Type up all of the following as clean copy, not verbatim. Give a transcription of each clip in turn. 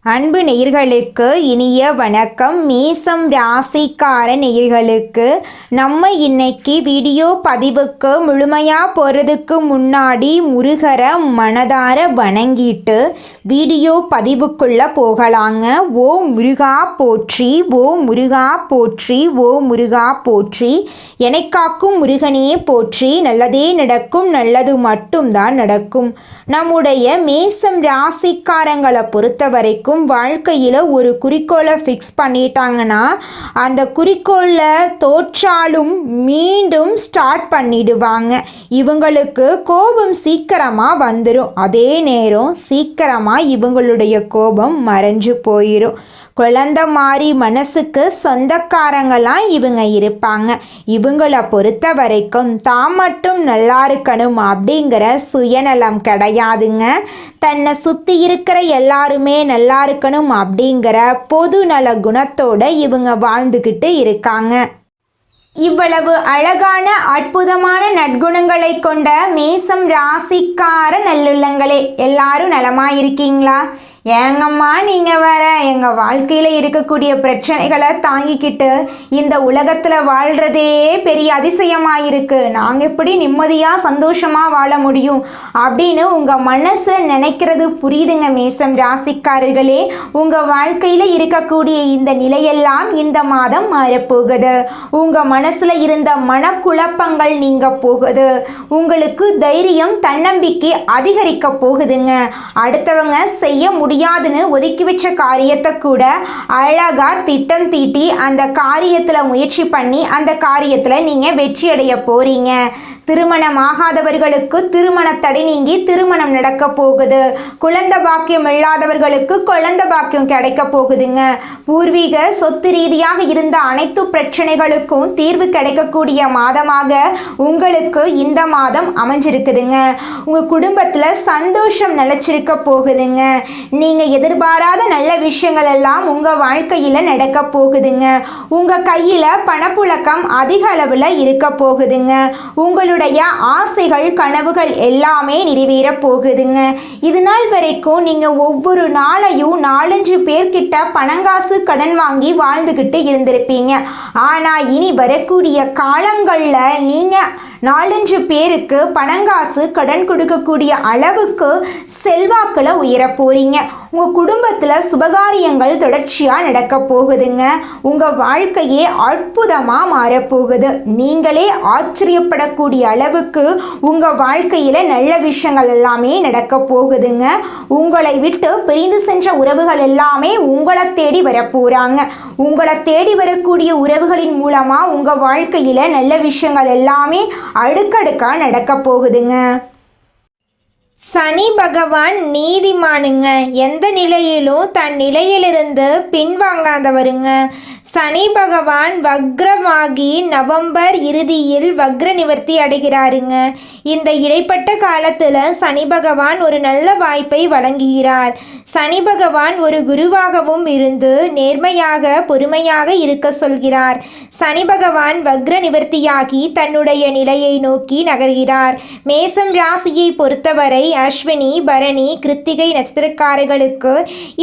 அன்பு நேயர்களுக்கு இனிய வணக்கம். மேசம் ராசிக்கார நேயர்களுக்கு நம்ம இன்னைக்கு வீடியோ பதிவுக்கு முழுமையாக போகிறதுக்கு முன்னாடி முருகரை மனதார வணங்கிட்டு வீடியோ பதிவுக்குள்ளே போகலாங்க. ஓ முருகா போற்றி, ஓ முருகா போற்றி, ஓ முருகா போற்றி, எனக்காக்கும் முருகனே போற்றி. நல்லதே நடக்கும், நல்லது மட்டும்தான் நடக்கும். நம்முடைய மேசம் ராசிக்காரங்களை பொறுத்த வரைக்கும் வாழ்க்கையில் ஒரு குறிக்கோளை ஃபிக்ஸ் பண்ணிட்டாங்கன்னா அந்த குறிக்கோளில் தோற்றாலும் மீண்டும் ஸ்டார்ட் பண்ணிடுவாங்க. இவங்களுக்கு கோபம் சீக்கிரமாக வந்துடும், அதே நேரம் சீக்கிரமாக இவங்களுடைய கோபம் மறைஞ்சு போயிடும். குழந்தை மாதிரி மனசுக்கு சொந்தக்காரங்களாம் இவங்க இருப்பாங்க. இவங்களை பொறுத்த வரைக்கும் தான் மட்டும் நல்லா இருக்கணும் அப்படிங்கிற சுயநலம் கிடையாதுங்க. தன்னை சுற்றி இருக்கிற எல்லாருமே நல்லா இருக்கணும் அப்படிங்கிற பொது நல குணத்தோட இவங்க வாழ்ந்துக்கிட்டு இருக்காங்க. இவ்வளவு அழகான அற்புதமான நற்குணங்களை கொண்ட மேசம் ராசிக்கார நல்லுள்ளங்களே, எல்லாரும் நலமாக இருக்கீங்களா? ஏங்கம்மா நீங்கள் வேற எங்கள் வாழ்க்கையில் இருக்கக்கூடிய பிரச்சனைகளை தாங்கிக்கிட்டு இந்த உலகத்தில் வாழ்கிறதே பெரிய அதிசயமாக இருக்குது, நாங்கள் எப்படி நிம்மதியாக சந்தோஷமாக வாழ முடியும் அப்படின்னு உங்கள் மனசில் நினைக்கிறது புரியுதுங்க மேசம் ராசிக்காரர்களே. உங்கள் வாழ்க்கையில் இருக்கக்கூடிய இந்த நிலையெல்லாம் இந்த மாதம் மாறப்போகுது. உங்கள் மனசில் இருந்த மனக்குழப்பங்கள் நீங்க போகுது. உங்களுக்கு தைரியம் தன்னம்பிக்கை அதிகரிக்க போகுதுங்க. அடுத்தவங்க செய்ய முடியாதுன்னு ஒதுக்கி வச்ச காரியத்தை கூட அழகா திட்டம் தீட்டி அந்த காரியத்தில் முயற்சி பண்ணி அந்த காரியத்தில் நீங்கள் வெற்றி அடைய போறீங்க. திருமணம் ஆகாதவர்களுக்கு திருமண தடை நீங்கி திருமணம் நடக்க போகுது. குழந்தை பாக்கியம் இல்லாதவர்களுக்கு குழந்தை பாக்கியம் கிடைக்க போகுதுங்க. பூர்வீக சொத்து ரீதியாக இருந்த அனைத்து பிரச்சனைகளுக்கும் தீர்வு கிடைக்கக்கூடிய மாதமாக உங்களுக்கு இந்த மாதம் அமைஞ்சிருக்குதுங்க. உங்கள் குடும்பத்தில் சந்தோஷம் நிலைச்சிருக்க போகுதுங்க. நீங்கள் எதிர்பாராத நல்ல விஷயங்கள் எல்லாம் உங்கள் வாழ்க்கையில் நடக்க போகுதுங்க. உங்கள் கையில் பணப்புழக்கம் அதிக அளவில் இருக்க போகுதுங்க. உங்களுடைய ஆசைகள் கனவுகள் எல்லாமே நிறைவேற போகுதுங்க. இது நாள் வரைக்கும் நீங்க ஒவ்வொரு நாளையும் 4-5 பேர்கிட்ட பணங்காசு கடன் வாங்கி வாழ்ந்துகிட்டு இருந்திருப்பீங்க. ஆனா இனி வரக்கூடிய காலங்கள்ல நீங்க 4-5 பேருக்கு பணங்காசு கடன் கொடுக்கக்கூடிய அளவுக்கு செல்வாக்கில் உயர போறீங்க. உங்கள் குடும்பத்தில் சுபகாரியங்கள் தொடர்ச்சியாக நடக்க போகுதுங்க. உங்கள் வாழ்க்கையே அற்புதமாக மாறப்போகுது. நீங்களே ஆச்சரியப்படக்கூடிய அளவுக்கு உங்கள் வாழ்க்கையில் நல்ல விஷயங்கள் எல்லாமே நடக்க போகுதுங்க. உங்களை விட்டு பிரிந்து சென்ற உறவுகள் எல்லாமே உங்களை தேடி வரப்போகிறாங்க. உங்களை தேடி வரக்கூடிய உறவுகளின் மூலமாக உங்கள் வாழ்க்கையில் நல்ல விஷயங்கள் எல்லாமே அடுக்கடுக்காக நடக்க போகுதுங்க. சனி பகவான் நீதிமானுங்க. எந்த நிலையிலும் தன் நிலையிலிருந்து பின்வாங்காதவருங்க. சனி பகவான் வக்ரமாகி நவம்பர் இறுதியில் வக்ர நிவர்த்தி அடைகிறாருங்க. இந்த இடைப்பட்ட காலத்தில் சனி பகவான் ஒரு நல்ல வாய்ப்பை வழங்குகிறார். சனி பகவான் ஒரு குருவாகவும் இருந்து நேர்மையாக பொறுமையாக இருக்க சொல்கிறார். சனி பகவான் வக்ர நிவர்த்தியாகி தன்னுடைய நிலையை நோக்கி நகர்கிறார். மேசம் ராசியை பொறுத்தவரை அஸ்வினி பரணி கிருத்திகை நட்சத்திரக்காரர்களுக்கு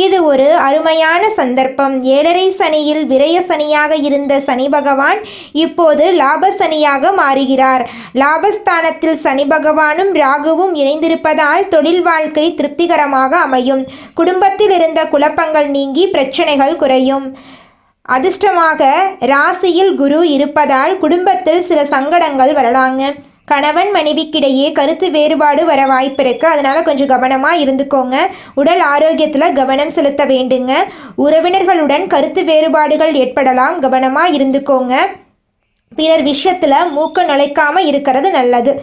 இது ஒரு அருமையான சந்தர்ப்பம். 7.5 சனியில் விரய சனியாக இருந்த சனி பகவான் இப்போது லாப சனியாக மாறுகிறார். லாபஸ்தானத்தில் சனி பகவானும் ராகுவும் இணைந்திருப்பதால் தொழில் வாழ்க்கை திருப்திகரமாக அமையும். குடும்பத்தில் இருந்த குழப்பங்கள் நீங்கி பிரச்சனைகள் குறையும். அதிர்ஷ்டமாக ராசியில் குரு இருப்பதால் குடும்பத்தில் சில சங்கடங்கள் வரலாங்க. கணவன் மனைவிக்கிடையே கருத்து வேறுபாடு வர வாய்ப்பு இருக்குது, அதனால் கொஞ்சம் கவனமாக இருந்துக்கோங்க. உடல் ஆரோக்கியத்தில் கவனம் செலுத்த வேண்டுங்க. உறவினர்களுடன் கருத்து வேறுபாடுகள் ஏற்படலாம், கவனமாக இருந்துக்கோங்க. பிறர் விஷயத்தில் மூக்க நுழைக்காமல் இருக்கிறது நல்லது.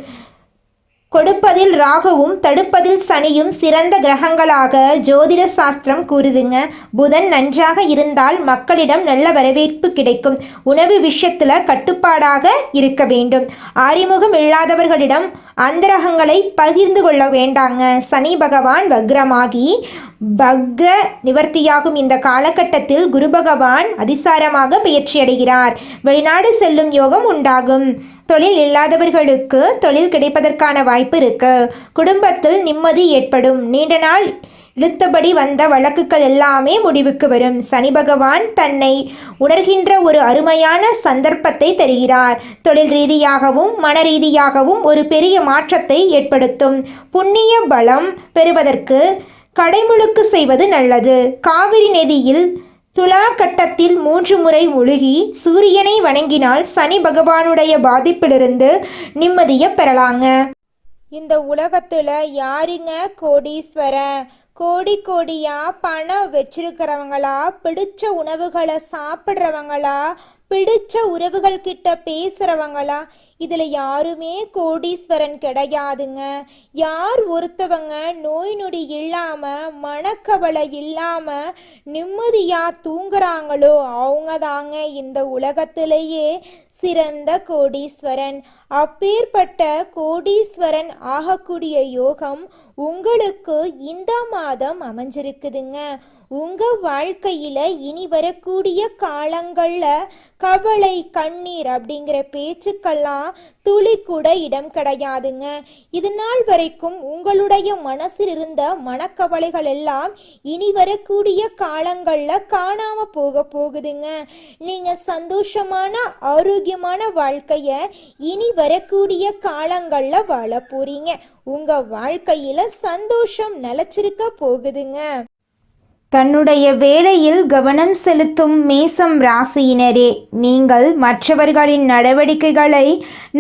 கொடுப்பதில் ராகுவும் தடுப்பதில் சனியும் சிறந்த கிரகங்களாக ஜோதிட சாஸ்திரம் கூறுதுங்க. புதன் நன்றாக இருந்தால் மக்களிடம் நல்ல வரவேற்பு கிடைக்கும். உணவு விஷயத்தில் கட்டுப்பாடாக இருக்க வேண்டும். அறிமுகம் இல்லாதவர்களிடம் அந்தரகங்களை பகிர்ந்து கொள்ள வேண்டாங்க. சனி பகவான் வக்ரமாகி வக்ர நிவர்த்தியாகும் இந்த காலகட்டத்தில் குரு பகவான் அதிசாரமாக பயிற்சியடைகிறார். வெளிநாடு செல்லும் யோகம் உண்டாகும். தொழில் இல்லாதவர்களுக்கு தொழில் கிடைப்பதற்கான வாய்ப்பு இருக்கு. குடும்பத்தில் நிம்மதி ஏற்படும். நீண்ட நாள் இழுத்தபடி வந்த வழக்குகள் எல்லாமே முடிவுக்கு வரும். சனி பகவான் தன்னை உணர்கின்ற ஒரு அருமையான சந்தர்ப்பத்தை தருகிறார். தொழில் ரீதியாகவும் மன ரீதியாகவும் ஒரு பெரிய மாற்றத்தை ஏற்படுத்தும். புண்ணிய பலம் பெறுவதற்கு கடைமுழுக்கு செய்வது நல்லது. காவிரி நதியில் துலா கட்டத்தில் 3 முறை முழுகி சூரியனை வணங்கினால் சனி பகவானுடைய பாதிப்பிலிருந்து நிம்மதியை பெறலாங்க. இந்த உலகத்துல யாருங்க கோடீஸ்வரன்? கோடியா பணம் வச்சிருக்கிறவங்களா, பிடிச்ச உணவுகளை சாப்பிட்றவங்களா, பிடிச்ச உறவுகள் கிட்ட பேசுறவங்களா? இதுல யாருமே கோடீஸ்வரன் கிடையாதுங்க. யார் ஒருத்தவங்க நோய் நொடி இல்லாம மனக்கவலை இல்லாம நிம்மதியா தூங்குறாங்களோ அவங்க தாங்க இந்த உலகத்திலேயே சிறந்த கோடீஸ்வரன். அப்பேற்பட்ட கோடீஸ்வரன் ஆகக்கூடிய யோகம் உங்களுக்கு இந்த மாதம் அமைஞ்சிருக்குதுங்க. உங்க வாழ்க்கையில இனி வரக்கூடிய காலங்கள்ல கவலை கண்ணீர் அப்படிங்கிற பேச்சுக்கெல்லாம் துளி கூட இடம் கிடையாதுங்க. இது நாள் வரைக்கும் உங்களுடைய மனசில் இருந்த மனக்கவலைகள் எல்லாம் இனி வரக்கூடிய காலங்கள்ல காணாம போகுதுங்க. நீங்க சந்தோஷமான ஆரோக்கியமான வாழ்க்கைய இனி வரக்கூடிய காலங்கள்ல வாழ போறீங்க. உங்க வாழ்க்கையில சந்தோஷம் நிலைச்சிருக்க போகுதுங்க. தன்னுடைய வேலையில் கவனம் செலுத்தும் மேசம் ராசியினரே, நீங்கள் மற்றவர்களின் நடவடிக்கைகளை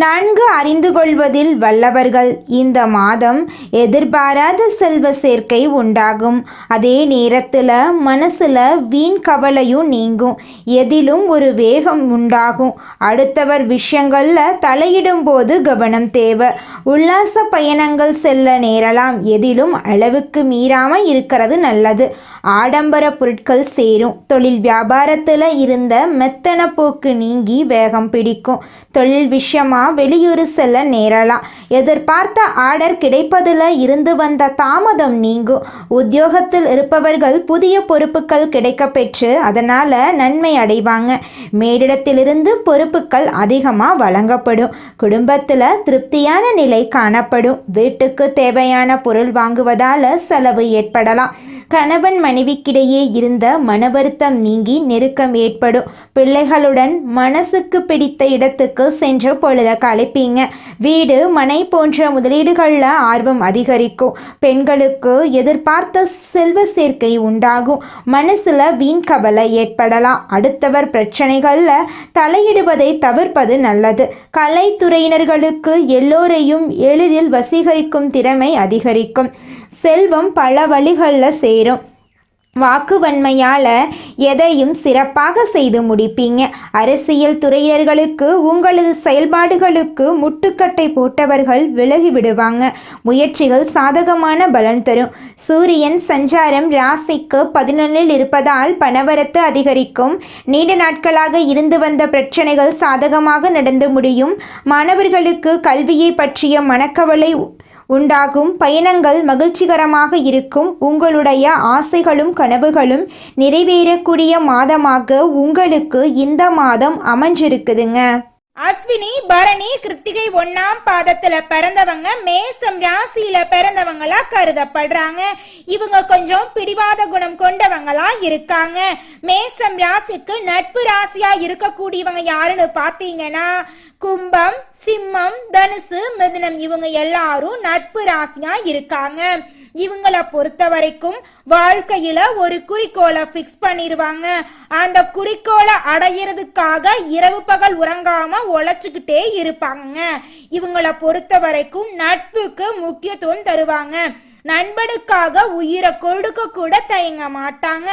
நன்கு அறிந்து கொள்வதில் வல்லவர்கள். இந்த மாதம் எதிர்பாராத செல்வ சேர்க்கை உண்டாகும். அதே நேரத்தில் மனசில் வீண் கவலையும் நீங்கும். எதிலும் ஒரு வேகம் உண்டாகும். அடுத்தவர் விஷயங்களில் தலையிடும் போது கவனம் தேவை. உல்லாச பயணங்கள் செல்ல நேரலாம். எதிலும் அளவுக்கு மீறாமல் இருக்கிறது நல்லது. ஆடம்பர பொருட்கள் சேரும். தொழில் வியாபாரத்தில் இருந்த மெத்தன போக்கு நீங்கி வேகம் பிடிக்கும். தொழில் விஷயமா வெளியூர் செல்ல நேரலாம். எதிர்பார்த்த ஆர்டர் கிடைப்பதில் இருந்து வந்த தாமதம் நீங்கும். உத்தியோகத்தில் இருப்பவர்கள் புதிய பொறுப்புகள் கிடைக்க பெற்று அதனால் நன்மை அடைவாங்க. மேலிடத்திலிருந்து பொறுப்புகள் அதிகமாக வழங்கப்படும். குடும்பத்தில் திருப்தியான நிலை காணப்படும். வீட்டுக்கு தேவையான பொருள் வாங்குவதால் செலவு ஏற்படலாம். கணவன் மனைவிக்கிடையே இருந்த மன வருத்தம் நீங்கி நெருக்கம் ஏற்படும். பிள்ளைகளுடன் மனசுக்கு பிடித்த இடத்துக்கு சென்று பொழுத கழிப்பீங்க. வீடு மனை போன்ற முதலீடுகளில் ஆர்வம் அதிகரிக்கும். பெண்களுக்கு எதிர்பார்த்த செல்வ சேர்க்கை உண்டாகும். மனசுல வீண் கவலை ஏற்படலாம். அடுத்தவர் பிரச்சனைகளில் தலையிடுவதை தவிர்ப்பது நல்லது. கலைத்துறையினர்களுக்கு எல்லோரையும் எளிதில் வசீகரிக்கும் திறமை அதிகரிக்கும். செல்வம் பல வழிகளில் சேரும். வாக்குவன்மையால் எதையும் சிறப்பாக செய்து முடிப்பீங்க. அரசியல் துறையினர்களுக்கு உங்களது செயல்பாடுகளுக்கு முட்டுக்கட்டை போட்டவர்கள் விலகி விடுவாங்க. முயற்சிகள் சாதகமான பலன் தரும். சூரியன் சஞ்சாரம் ராசிக்கு 11 இருப்பதால் பணவரத்து அதிகரிக்கும். நீண்ட நாட்களாக இருந்து வந்த பிரச்சனைகள் சாதகமாக நடந்து முடியும். மாணவர்களுக்கு கல்வியை பற்றிய மனக்கவலை உண்டாகும். பயணங்கள் மகிழ்ச்சிகரமாக இருக்கும். உங்களுடைய ஆசைகளும் கனவுகளும் நிறைவேறக்கூடிய மாதமாக உங்களுக்கு இந்த மாதம் அமைஞ்சிருக்குதுங்க. அஸ்வினி பரணி கிருத்திகை 1ஆம் பாதத்துல பிறந்தவங்க மேசம் ராசியில பிறந்தவங்களா கருதப்படுறாங்க. இவங்க கொஞ்சம் பிடிவாத குணம் கொண்டவங்களா இருக்காங்க. மேசம் ராசிக்கு நட்பு ராசியா இருக்கக்கூடியவங்க யாருன்னு பாத்தீங்கன்னா கும்பம், சிம்மம், தனுசு, மிதுனம் இவங்க எல்லாரும் நட்பு ராசியா இருக்காங்க. இவங்கள பொறுத்த வரைக்கும் வாழ்க்கையில ஒரு குறிக்கோளை பிக்ஸ் பண்ணிடுவாங்க. அந்த குறிக்கோளை அடையிறதுக்காக இரவு பகல் உறங்காம உழைச்சுக்கிட்டே இருப்பாங்க. இவங்கள பொறுத்த வரைக்கும் நட்புக்கு முக்கியத்துவம் தருவாங்க. நண்பனுக்காக உயிரை கொடுக்க கூட தயங்க மாட்டாங்க.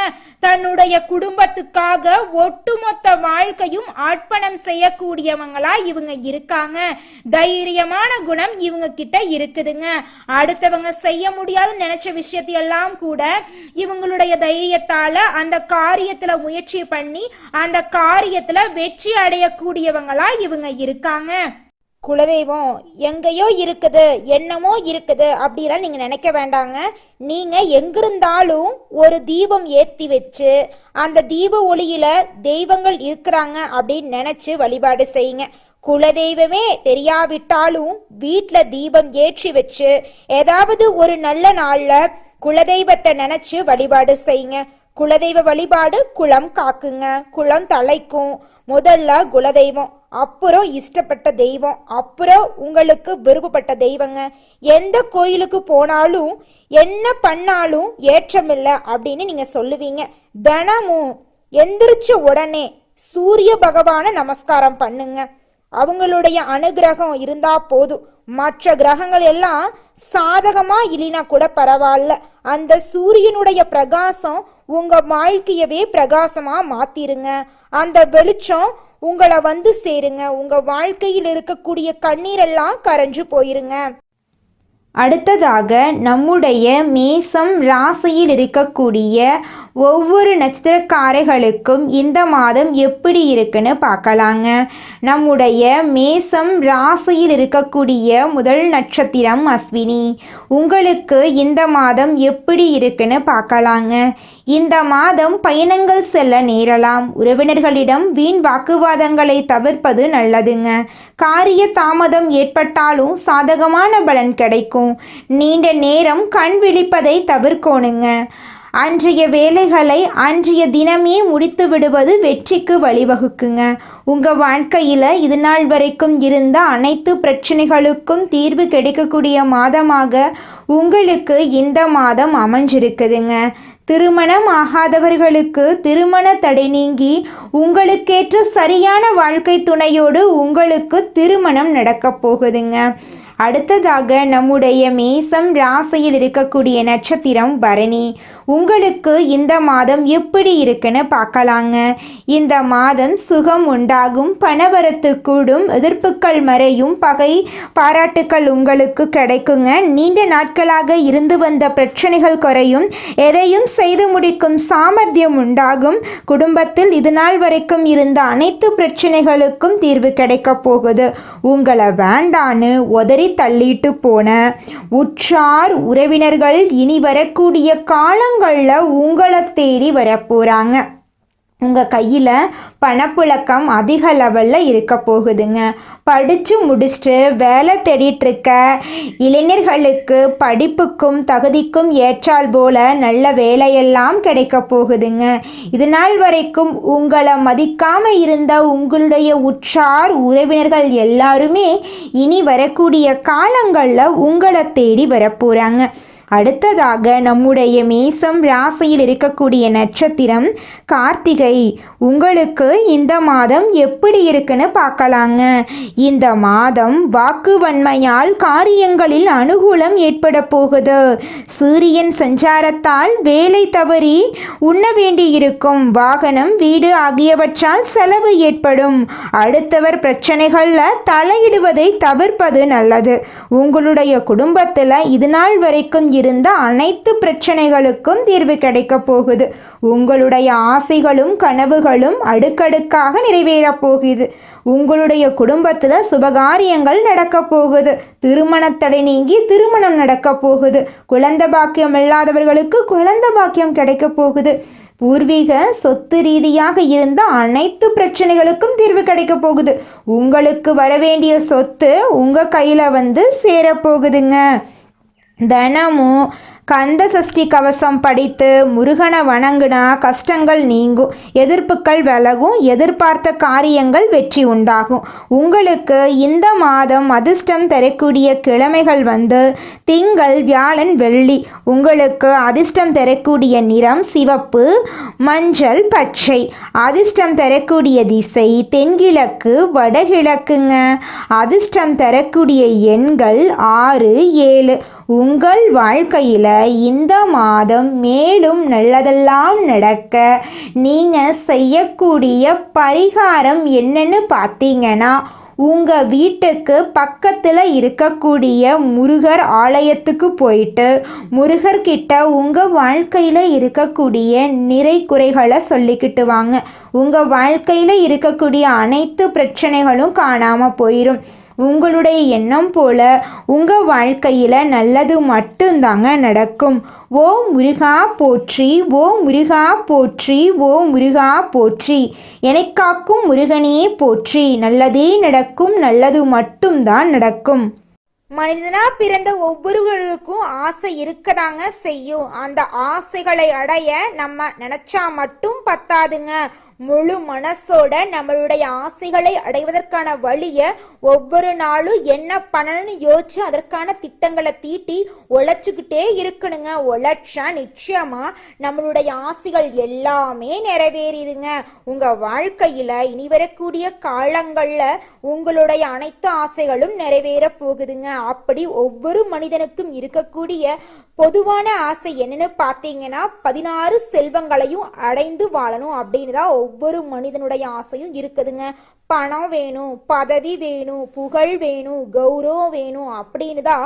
தன்னுடைய குடும்பத்துக்காக ஒட்டுமொத்த வாழ்க்கையும் அர்ப்பணம் செய்யக்கூடியவங்களா இவங்க இருக்காங்க. தைரியமான குணம் இவங்க கிட்ட இருக்குதுங்க. அடுத்தவங்க செய்ய முடியாத நினைச்ச விஷயத்தையெல்லாம் கூட இவங்களுடைய தைரியத்தால அந்த காரியத்துல முயற்சி பண்ணி அந்த காரியத்துல வெற்றி அடையக்கூடியவங்களா இவங்க இருக்காங்க. குலதெய்வம் எங்கேயோ இருக்குது, என்னமோ இருக்குது அப்படிலாம் நீங்கள் நினைக்க வேண்டாங்க. நீங்கள் எங்கிருந்தாலும் ஒரு தீபம் ஏற்றி வச்சு அந்த தீப ஒளியில் தெய்வங்கள் இருக்கிறாங்க அப்படின்னு நினச்சி வழிபாடு செய்யுங்க. குலதெய்வமே தெரியாவிட்டாலும் வீட்டில் தீபம் ஏற்றி வச்சு ஏதாவது ஒரு நல்ல நாளில் குலதெய்வத்தை நினைச்சு வழிபாடு செய்யுங்க. குலதெய்வ வழிபாடு குலம் காக்குங்க, குலம் தலைக்கும். முதல்ல குலதெய்வம், அப்புறம் இஷ்டப்பட்ட தெய்வம், அப்புறம் உங்களுக்கு விருப்பப்பட்ட தெய்வங்க. எந்த கோயிலுக்கு போனாலும் என்ன பண்ணாலும் ஏற்றமில்லை அப்படின்னு நீங்க சொல்லுவீங்க. தினமும் எந்திரிச்ச உடனே சூரிய பகவானை நமஸ்காரம் பண்ணுங்க. அவங்களுடைய அனுகிரகம் இருந்தா போதும். மற்ற கிரகங்கள் எல்லாம் சாதகமா இல்லைனா கூட பரவாயில்ல, அந்த சூரியனுடைய பிரகாசம் உங்க வாழ்க்கையவே பிரகாசமா மாத்திருங்க. அந்த வெளிச்சம் உங்களை வந்து சேருங்க. உங்க வாழ்க்கையில் இருக்கக்கூடிய கண்ணீரெல்லாம் கரைஞ்சு போயிருங்க. அடுத்ததாக நம்முடைய மேசம் ராசியில் இருக்கக்கூடிய ஒவ்வொரு நட்சத்திரக்காரர்களுக்கும் இந்த மாதம் எப்படி இருக்குன்னு பார்க்கலாங்க. நம்முடைய மேசம் ராசியில் இருக்கக்கூடிய முதல் நட்சத்திரம் அஸ்வினி. உங்களுக்கு இந்த மாதம் எப்படி இருக்குன்னு பார்க்கலாங்க. இந்த மாதம் பயணங்கள் செல்ல நேரலாம். உறவினர்களிடம் வீண் வாக்குவாதங்களை தவிர்ப்பது நல்லதுங்க. காரிய தாமதம் ஏற்பட்டாலும் சாதகமான பலன் கிடைக்கும். நீண்ட நேரம் கண் விழிப்பதை தவிர்க்கணுங்க. அன்றைய வேலைகளை அன்றைய தினமே முடித்து விடுவது வெற்றிக்கு வழிவகுக்குங்க. உங்கள் வாழ்க்கையில் இது நாள் வரைக்கும் இருந்த அனைத்து பிரச்சனைகளுக்கும் தீர்வு கிடைக்கக்கூடிய மாதமாக உங்களுக்கு இந்த மாதம் அமைஞ்சிருக்குதுங்க. திருமணம் ஆகாதவர்களுக்கு திருமண தடை நீங்கி உங்களுக்கேற்ற சரியான வாழ்க்கை துணையோடு உங்களுக்கு திருமணம் நடக்கப் போகுதுங்க. அடுத்ததாக நம்முடைய மேசம் ராசியில் இருக்கக்கூடிய நட்சத்திரம் பரணி. உங்களுக்கு இந்த மாதம் எப்படி இருக்குன்னு பார்க்கலாங்க. இந்த மாதம் சுகம் உண்டாகும், பணவரத்து கூடும், எதிர்ப்புகள் மறையும், பகை பாராட்டுக்கள் உங்களுக்கு கிடைக்குங்க. நீண்ட நாட்களாக இருந்து வந்த பிரச்சனைகள் குறையும், எதையும் செய்து முடிக்கும் சாமர்த்தியம் உண்டாகும். குடும்பத்தில் இது நாள் வரைக்கும் இருந்த அனைத்து பிரச்சனைகளுக்கும் தீர்வு கிடைக்க போகுது. உங்களை வேண்டான்னு உதறி தள்ளிட்டு போன உற்றார் உறவினர்கள் இனி வரக்கூடிய காலங்களில் உங்களை தேடி வரப்போறாங்க. உங்கள் கையில் பணப்புழக்கம் அதிக லெவலில் இருக்க போகுதுங்க. படித்து முடிச்சுட்டு வேலை தேடிட்டுருக்க இளைஞர்களுக்கு படிப்புக்கும் தகுதிக்கும் ஏற்றால் போல நல்ல வேலையெல்லாம் கிடைக்க போகுதுங்க. இது நாள் வரைக்கும் உங்களை மதிக்காமல் இருந்த உங்களுடைய உற்றார் உறவினர்கள் எல்லாருமே இனி வரக்கூடிய காலங்களில் உங்களை தேடி வரப்போகிறாங்க. அடுத்ததாக நம்முடைய மேசம் ராசியில் இருக்கக்கூடிய நட்சத்திரம் கார்த்திகை. உங்களுக்கு இந்த மாதம் எப்படி இருக்குன்னு பார்க்கலாங்க. இந்த மாதம் வாக்குவன்மையால் காரியங்களில் அனுகூலம் ஏற்பட போகுது. சூரியன் சஞ்சாரத்தால் வேலை தவறி உண்ண வேண்டியிருக்கும். வாகனம், வீடு ஆகியவற்றால் செலவு ஏற்படும். அடுத்தவர் பிரச்சனைகளில் தலையிடுவதை தவிர்ப்பது நல்லது. உங்களுடைய குடும்பத்தில் இது நாள் வரைக்கும் இருந்த அனைத்து பிரச்சனைகளுக்கும் தீர்வு கிடைக்க போகுது. உங்களுடைய ஆசைகளும் கனவுகளும் அடுக்கடுக்காக நிறைவேறப் போகுது. உங்களுடைய குடும்பத்தில் சுபகாரியங்கள் நடக்க போகுது. திருமணத்தடை நீங்கி திருமணம் நடக்க போகுது. குழந்தை பாக்கியம் இல்லாதவர்களுக்கு குழந்தை பாக்கியம் கிடைக்க போகுது. பூர்வீக சொத்து ரீதியாக இருந்த அனைத்து பிரச்சனைகளுக்கும் தீர்வு கிடைக்க போகுது. உங்களுக்கு வரவேண்டிய சொத்து உங்கள் கையில் வந்து சேரப்போகுதுங்க. தினமும் கந்த சஷ்டி கவசம் படித்து முருகனை வணங்குனா கஷ்டங்கள் நீங்கும், எதிர்ப்புகள் விலகும், எதிர்பார்த்த காரியங்கள் வெற்றி உண்டாகும். உங்களுக்கு இந்த மாதம் அதிர்ஷ்டம் தரக்கூடிய கிழமைகள் வந்து திங்கள், வியாழன், வெள்ளி. உங்களுக்கு அதிர்ஷ்டம் தரக்கூடிய நிறம் சிவப்பு, மஞ்சள், பச்சை. அதிர்ஷ்டம் தரக்கூடிய திசை தென்கிழக்கு, வடகிழக்குங்க. அதிர்ஷ்டம் தரக்கூடிய எண்கள் 6, 7. உங்கள் வாழ்க்கையில் இந்த மாதம் மேலும் நல்லதெல்லாம் நடக்க நீங்கள் செய்யக்கூடிய பரிகாரம் என்னன்னு பார்த்தீங்கன்னா, உங்கள் வீட்டுக்கு பக்கத்தில் இருக்கக்கூடிய முருகர் ஆலயத்துக்கு போயிட்டு முருகர்கிட்ட உங்கள் வாழ்க்கையில் இருக்கக்கூடிய நிறை குறைகளை சொல்லிக்கிட்டு வாங்க. உங்கள் வாழ்க்கையில் இருக்கக்கூடிய அனைத்து பிரச்சனைகளும் காணாமல் போயிடும். உங்களுடைய எண்ணம் போல உங்கள் வாழ்க்கையில் நல்லது மட்டும்தாங்க நடக்கும். ஓ முருகா போற்றி, ஓ முருகா போற்றி, ஓ முருகா போற்றி. என்னைக் காக்கும் முருகனே போற்றி. நல்லதே நடக்கும், நல்லது மட்டும்தான் நடக்கும். மனிதனா பிறந்த ஒவ்வொருவருக்கும் ஆசை இருக்கதாங்க செய்யும். அந்த ஆசைகளை அடைய நம்ம நினைச்சா மட்டும் பத்தாதுங்க. முழு மனசோட நம்மளுடைய ஆசைகளை அடைவதற்கான வழிய ஒவ்வொரு நாளும் என்ன பண்ணணும்னு யோசிச்சு அதற்கான திட்டங்களை தீட்டி உழைச்சுக்கிட்டே இருக்கணுங்க. உழைச்சா நிச்சயமா நம்மளுடைய ஆசைகள் எல்லாமே நிறைவேறிடுங்க. உங்க வாழ்க்கையில இனி வரக்கூடிய காலங்கள்ல உங்களுடைய அனைத்து ஆசைகளும் நிறைவேற போகுதுங்க. அப்படி ஒவ்வொரு மனிதனுக்கும் இருக்கக்கூடிய பொதுவான ஆசை என்னன்னு பார்த்தீங்கன்னா 16 செல்வங்களையும் அடைந்து வாழணும் அப்படின்னு தான் ஒவ்வொரு மனிதனுடைய ஆசையும் இருக்குதுங்க. பணம் வேணும், பதவி வேணும், புகழ் வேணும், கௌரவம் வேணும் அப்படின்னு தான்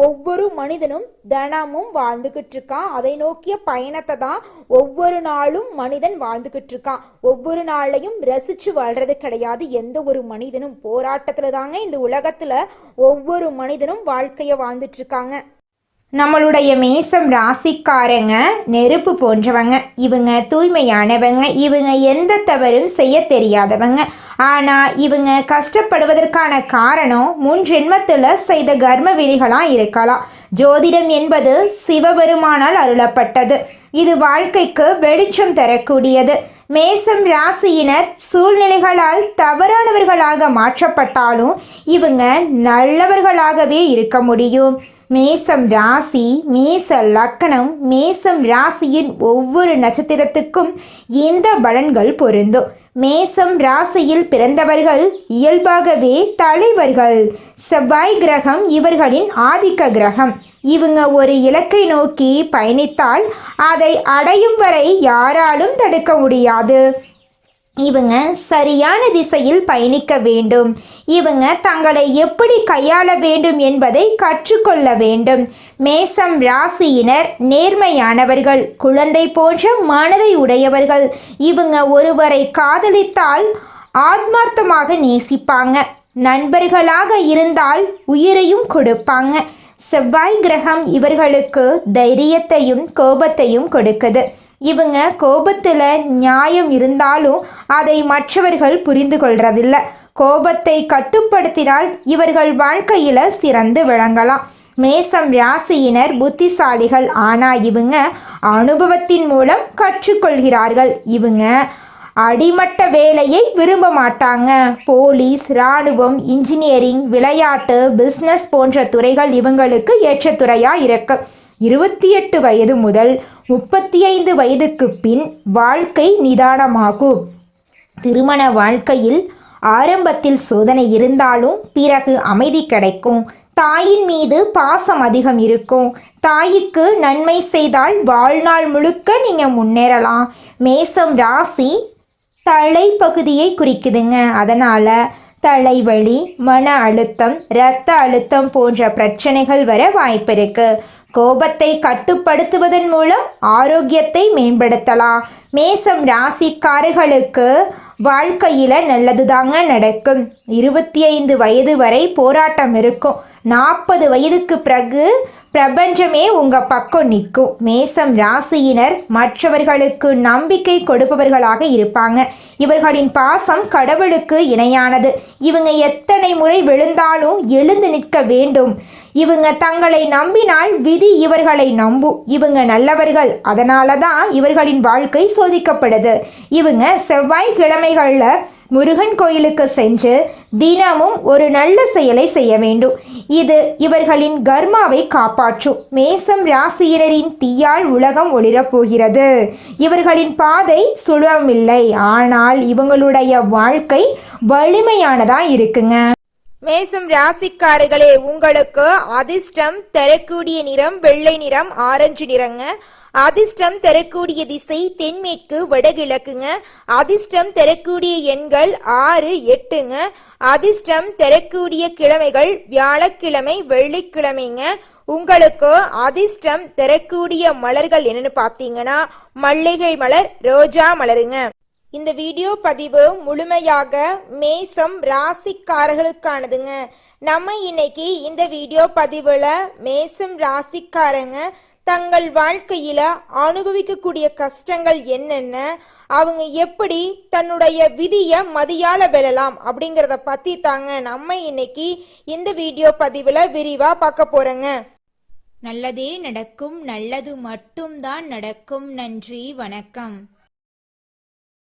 ஒவ்வொரு மனிதனும் தினமும் வாழ்ந்துகிட்டு இருக்கான். அதை நோக்கிய பயணத்தை தான் ஒவ்வொரு நாளும் மனிதன் வாழ்ந்துகிட்டு இருக்கான். ஒவ்வொரு நாளையும் ரசிச்சு வாழ்றது கிடையாது. எந்த ஒரு மனிதனும் போராட்டத்துல தாங்க இந்த உலகத்துல ஒவ்வொரு மனிதனும் வாழ்க்கைய வாழ்ந்துட்டு இருக்காங்க. நம்மளுடைய மேசம் ராசிக்காரங்க நெருப்பு போன்றவங்க. இவங்க தூய்மையானவங்க. இவங்க எந்த தவறும் செய்ய தெரியாதவங்க. ஆனால் இவங்க கஷ்டப்படுவதற்கான காரணம் முன் ஜென்மத்தில் செய்த கர்ம விதிகளாக இருக்கலாம். ஜோதிடம் என்பது சிவபெருமானால் அருளப்பட்டது. இது வாழ்க்கைக்கு வெளிச்சம் தரக்கூடியது. மேசம் ராசியினர் சூழ்நிலைகளால் தவறானவர்களாக மாற்றப்பட்டாலும் இவங்க நல்லவர்களாகவே இருக்க முடியும். மேசம் ராசி, மேச லக்கணம், மேசம் ராசியின் ஒவ்வொரு நட்சத்திரத்துக்கும் இந்த பலன்கள் பொருந்தும். மேசம் ராசியில் பிறந்தவர்கள் இயல்பாகவே தலைவர்கள். செவ்வாய் கிரகம் இவர்களின் ஆதிக்க கிரகம். இவங்க ஒரு இலக்கை நோக்கி பயணித்தால் அதை அடையும் வரை யாராலும் தடுக்க முடியாது. இவங்க சரியான திசையில் பயணிக்க வேண்டும். இவங்க தங்களை எப்படி கையாள வேண்டும் என்பதை கற்றுக்கொள்ள வேண்டும். மேசம் ராசியினர் நேர்மையானவர்கள், குழந்தை போன்ற மனதை உடையவர்கள். இவங்க ஒருவரை காதலித்தால் ஆத்மார்த்தமாக நேசிப்பாங்க. நண்பர்களாக இருந்தால் உயிரையும் கொடுப்பாங்க. செவ்வாய் கிரகம் இவர்களுக்கு தைரியத்தையும் கோபத்தையும் கொடுக்குது. இவங்க கோபத்தில் நியாயம் இருந்தாலும் அதை மற்றவர்கள் புரிந்து கொள்றதில்லை. கோபத்தை கட்டுப்படுத்தினால் இவர்கள் வாழ்க்கையில் சிறந்து விளங்கலாம். மேசம் ராசியினர் புத்திசாலிகள். ஆனால் இவங்க அனுபவத்தின் மூலம் கற்றுக்கொள்கிறார்கள். இவங்க அடிமட்ட வேலையை விரும்ப மாட்டாங்க. போலீஸ், இராணுவம், இன்ஜினியரிங், விளையாட்டு, பிஸ்னஸ் போன்ற துறைகள் இவங்களுக்கு ஏற்ற துறையாக இருக்கு. 28 வயது முதல் 35 வயதுக்கு பின் வாழ்க்கை நிதானமாகும். திருமண வாழ்க்கையில் ஆரம்பத்தில் சோதனை இருந்தாலும் பிறகு அமைதி கிடைக்கும். தாயின் மீது பாசம் அதிகம் இருக்கும். தாய்க்கு நன்மை செய்தால் வாழ்நாள் முழுக்க நீங்கள் முன்னேறலாம். மேசம் ராசி தலைப்பகுதியை குறிக்குதுங்க. அதனால் தலைவலி, மன அழுத்தம், இரத்த அழுத்தம் போன்ற பிரச்சனைகள் வர வாய்ப்பு இருக்கு. கோபத்தை கட்டுப்படுத்துவதன் மூலம் ஆரோக்கியத்தை மேம்படுத்தலாம். மேசம் ராசிக்காரர்களுக்கு வாழ்க்கையில் நல்லது தாங்க நடக்கும். 25 வயது வரை போராட்டம் இருக்கும். 40 வயதுக்கு பிறகு பிரபஞ்சமே உங்கள் பக்கம் நிற்கும். மேசம் ராசியினர் மற்றவர்களுக்கு நம்பிக்கை கொடுப்பவர்களாக இருப்பாங்க. இவர்களின் பாசம் கடவுளுக்கு இணையானது. இவங்க எத்தனை முறை விழுந்தாலும் எழுந்து நிற்க வேண்டும். இவங்க தங்களை நம்பினால் விதி இவர்களை நம்பும். இவங்க நல்லவர்கள். அதனால தான் இவர்களின் வாழ்க்கை சோதிக்கப்படுது. இவங்க செவ்வாய்க்கிழமைகளில் முருகன் கோயிலுக்கு சென்று தினமும் ஒரு நல்ல செயலை செய்ய வேண்டும். இது இவர்களின் கர்மாவை காப்பாற்றும். மேசம் ராசியினரின் தீயால் உலகம் ஒளிரப் போகிறது. இவர்களின் பாதை சுலபமில்லை. ஆனால் இவங்களுடைய வாழ்க்கை வலிமையானதா இருக்குங்க. மேசம் ராசிக்காரர்களே, உங்களுக்கு அதிர்ஷ்டம் தரக்கூடிய நிறம் வெள்ளை நிறம், ஆரஞ்சு நிறங்க. அதிர்ஷ்டம் தரக்கூடிய திசை தென்மேற்கு வடகிழக்குங்க. அதிர்ஷ்டம் தரக்கூடிய எண்கள் 6, 8ங்க. அதிர்ஷ்டம் தரக்கூடிய கிழமைகள் வியாழக்கிழமை, வெள்ளிக்கிழமைங்க. உங்களுக்கு அதிர்ஷ்டம் தரக்கூடிய மலர்கள் என்னன்னு பார்த்தீங்கன்னா மல்லிகை மலர், ரோஜா மலருங்க. இந்த வீடியோ பதிவு முழுமையாக மேசம் ராசிக்காரர்களுக்கானதுங்க. நம்ம இன்னைக்கு இந்த வீடியோ பதிவில் மேசம் ராசிக்காரங்க தங்கள் வாழ்க்கையில அனுபவிக்கக்கூடிய கஷ்டங்கள் என்னென்ன, அவங்க எப்படி தன்னுடைய விதியை மதியால வெல்லலாம் அப்படிங்கிறத பத்தி தாங்க நம்ம இன்னைக்கு இந்த வீடியோ பதிவில் விரிவா பார்க்க போறோங்க. நல்லதே நடக்கும், நல்லது மட்டும்தான் நடக்கும். நன்றி, வணக்கம்.